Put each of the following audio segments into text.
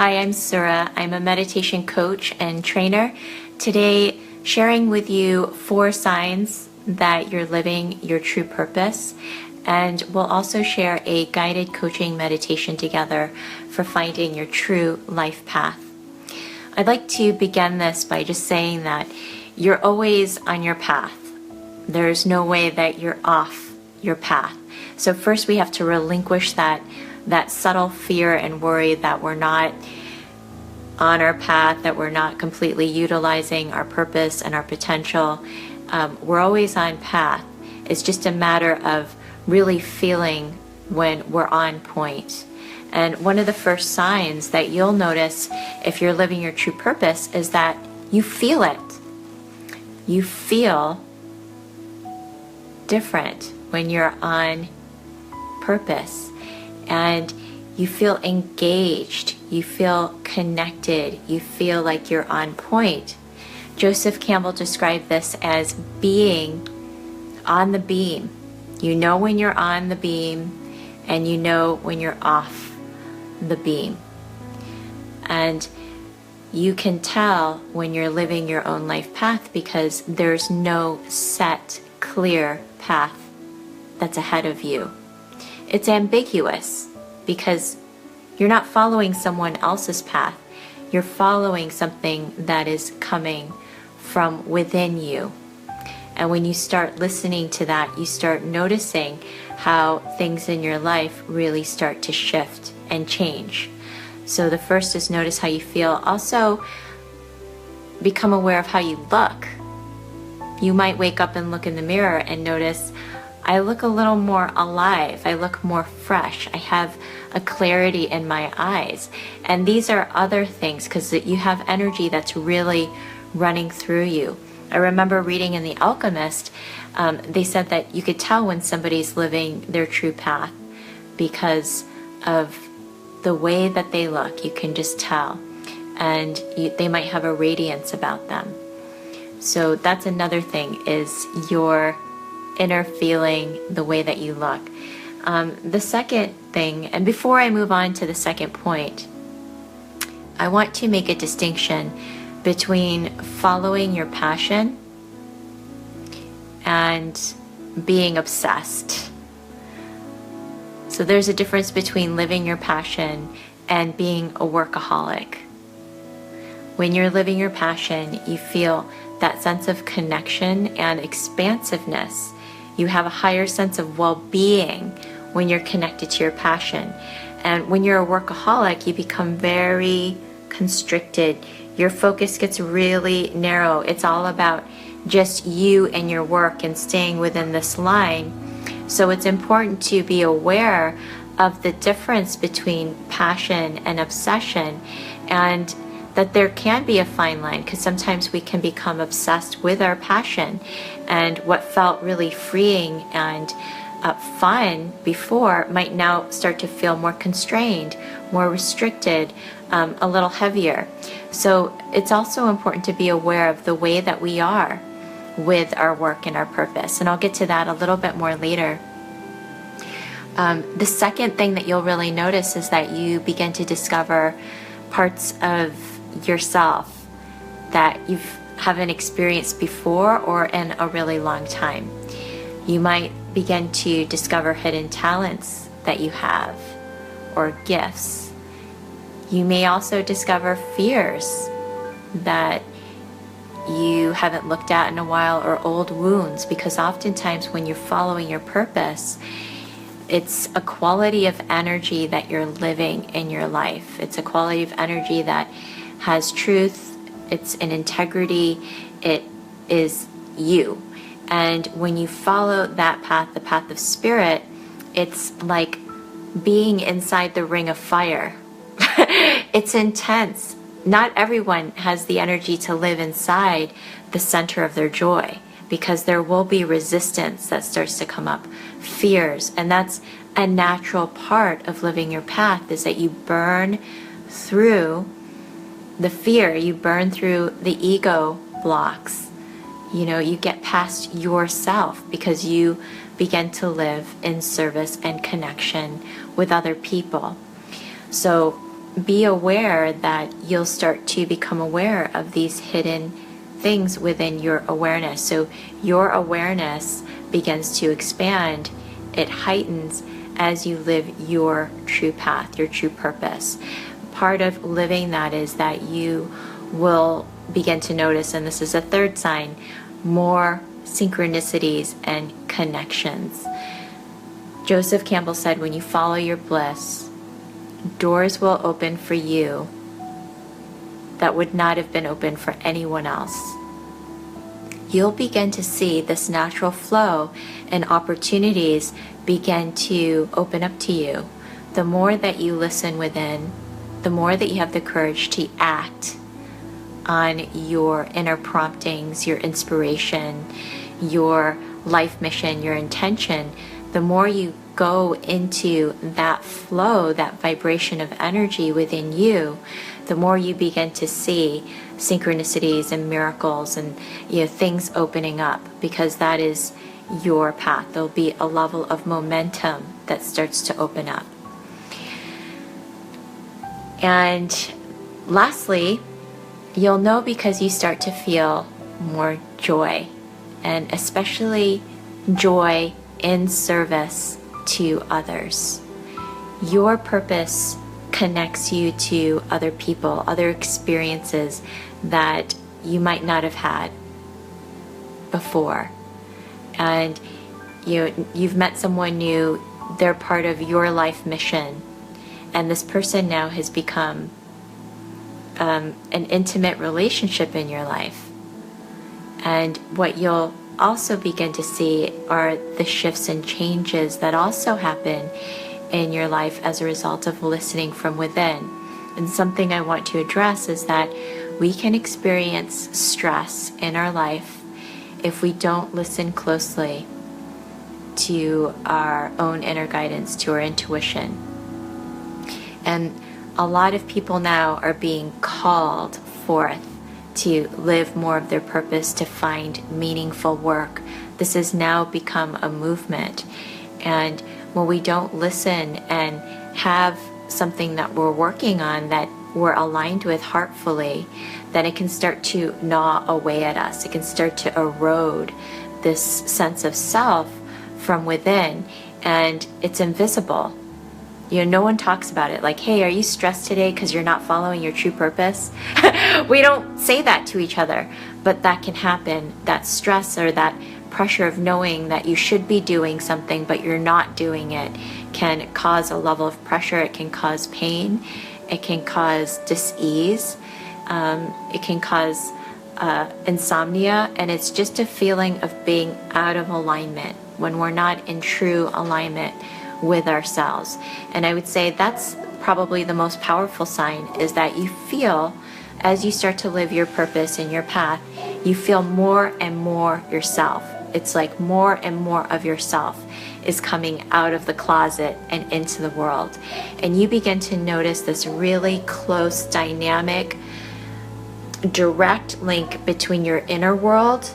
Hi, I'm Sura. I'm a meditation coach and trainer. Today, sharing with you 4 signs that you're living your true purpose. And we'll also share a guided coaching meditation together for finding your true life path. I'd like to begin this by just saying that you're always on your path. There's no way that you're off your path. So first we have to relinquish that subtle fear and worry that we're not on our path, that we're not completely utilizing our purpose and our potential. We're always on path. It's just a matter of really feeling when we're on point. And one of the first signs that you'll notice if you're living your true purpose is that you feel it. You feel different when you're on purpose, and you feel engaged, you feel connected, you feel like you're on point. Joseph Campbell described this as being on the beam. You know when you're on the beam, and you know when you're off the beam. And you can tell when you're living your own life path because there's no set, clear path that's ahead of you. It's ambiguous because you're not following someone else's path. You're following something that is coming from within you. And when you start listening to that, you start noticing how things in your life really start to shift and change. So the first is notice how you feel. Also, become aware of how you look. You might wake up and look in the mirror and notice, I look a little more alive. I look more fresh. I have a clarity in my eyes. And these are other things because you have energy that's really running through you. I remember reading in The Alchemist, they said that you could tell when somebody's living their true path because of the way that they look. You can just tell. And they might have a radiance about them. So that's another thing, is your inner feeling, the way that you look. The second thing, and before I move on to the second point, I want to make a distinction between following your passion and being obsessed. So there's a difference between living your passion and being a workaholic. When you're living your passion, you feel that sense of connection and expansiveness. You have a higher sense of well-being when you're connected to your passion. And when you're a workaholic, you become very constricted. Your focus gets really narrow. It's all about just you and your work and staying within this line. So it's important to be aware of the difference between passion and obsession, and that there can be a fine line, because sometimes we can become obsessed with our passion, and what felt really freeing and fun before might now start to feel more constrained, more restricted, a little heavier. So it's also important to be aware of the way that we are with our work and our purpose, and I'll get to that a little bit more later. The second thing that you'll really notice is that you begin to discover parts of yourself that you haven't experienced before or in a really long time. You might begin to discover hidden talents that you have or gifts. You may also discover fears that you haven't looked at in a while, or old wounds, because oftentimes when you're following your purpose, it's a quality of energy that you're living in your life. It's a quality of energy that has truth, it's an integrity, it is you. And when you follow that path, the path of spirit, it's like being inside the ring of fire. It's intense. Not everyone has the energy to live inside the center of their joy, because there will be resistance that starts to come up, fears, and that's a natural part of living your path, is that you burn through the fear, you burn through the ego blocks. You get past yourself because you begin to live in service and connection with other people. So be aware that you'll start to become aware of these hidden things within your awareness. So your awareness begins to expand, it heightens as you live your true path, your true purpose. Part of living that is that you will begin to notice, and this is a third sign, more synchronicities and connections. Joseph Campbell said, when you follow your bliss, doors will open for you that would not have been open for anyone else. You'll begin to see this natural flow and opportunities begin to open up to you. The more that you listen within, the more that you have the courage to act on your inner promptings, your inspiration, your life mission, your intention, the more you go into that flow, that vibration of energy within you, the more you begin to see synchronicities and miracles and things opening up, because that is your path. There'll be a level of momentum that starts to open up. And lastly, you'll know because you start to feel more joy, and especially joy in service to others. Your purpose connects you to other people, other experiences that you might not have had before. And you've met someone new, they're part of your life mission, and this person now has become an intimate relationship in your life. And what you'll also begin to see are the shifts and changes that also happen in your life as a result of listening from within. And something I want to address is that we can experience stress in our life if we don't listen closely to our own inner guidance, to our intuition. And a lot of people now are being called forth to live more of their purpose, to find meaningful work. This has now become a movement. And when we don't listen and have something that we're working on that we're aligned with heartfully, then it can start to gnaw away at us. It can start to erode this sense of self from within, and it's invisible. No one talks about it. Like, hey, are you stressed today because you're not following your true purpose? We don't say that to each other, but that can happen. That stress or that pressure of knowing that you should be doing something but you're not doing it can cause a level of pressure. It can cause pain. It can cause dis-ease. It can cause insomnia, and it's just a feeling of being out of alignment when we're not in true alignment with ourselves. And I would say that's probably the most powerful sign, is that you feel, as you start to live your purpose and your path, you feel more and more yourself. It's like more and more of yourself is coming out of the closet and into the world. And you begin to notice this really close, dynamic, direct link between your inner world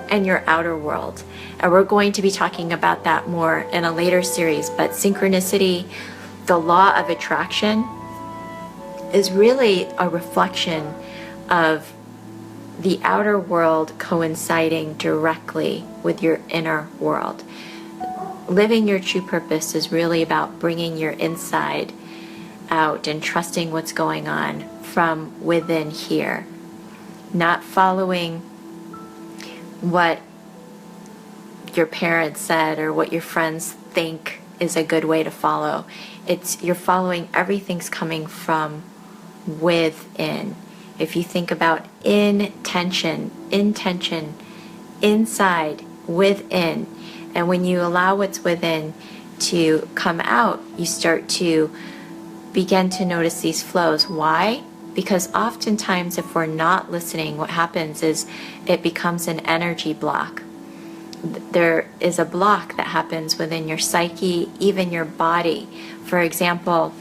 and your outer world. And we're going to be talking about that more in a later series. But synchronicity, the law of attraction, is really a reflection of the outer world coinciding directly with your inner world. Living your true purpose is really about bringing your inside out and trusting what's going on from within here. Not following what your parents said or what your friends think is a good way to follow. You're following, everything's coming from within. If you think about intention, inside, within, and when you allow what's within to come out, you start to begin to notice these flows. Why? Because oftentimes if we're not listening, what happens is it becomes an energy block. There is a block that happens within your psyche, even your body. For example,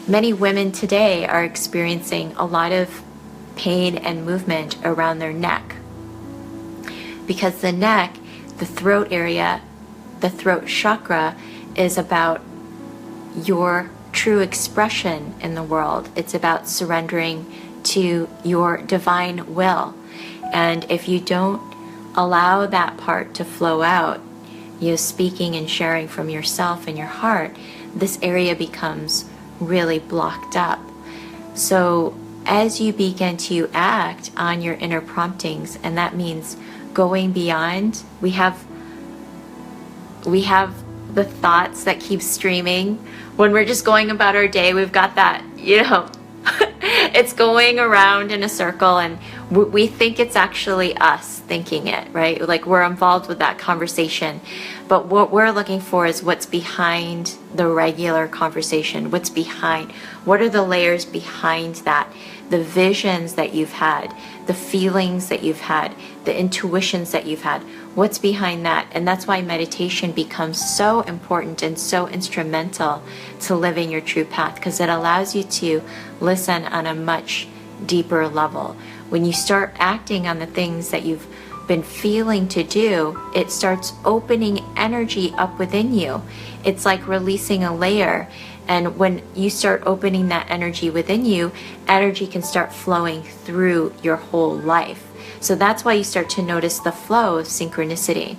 many women today are experiencing a lot of pain and movement around their neck, because the neck, the throat area, the throat chakra is about your true expression in the world. It's about surrendering to your divine will. And if you don't allow that part to flow out, you speaking and sharing from yourself and your heart, this area becomes really blocked up. So as you begin to act on your inner promptings, and that means going beyond, we have the thoughts that keep streaming. When we're just going about our day, we've got that, it's going around in a circle, and we think it's actually us thinking it, right? Like we're involved with that conversation. But what we're looking for is what's behind the regular conversation. What are the layers behind that? The visions that you've had, the feelings that you've had, the intuitions that you've had. What's behind that? And that's why meditation becomes so important and so instrumental to living your true path, because it allows you to listen on a much deeper level. When you start acting on the things that you've been feeling to do, it starts opening energy up within you. It's like releasing a layer. And when you start opening that energy within you, energy can start flowing through your whole life. So that's why you start to notice the flow of synchronicity.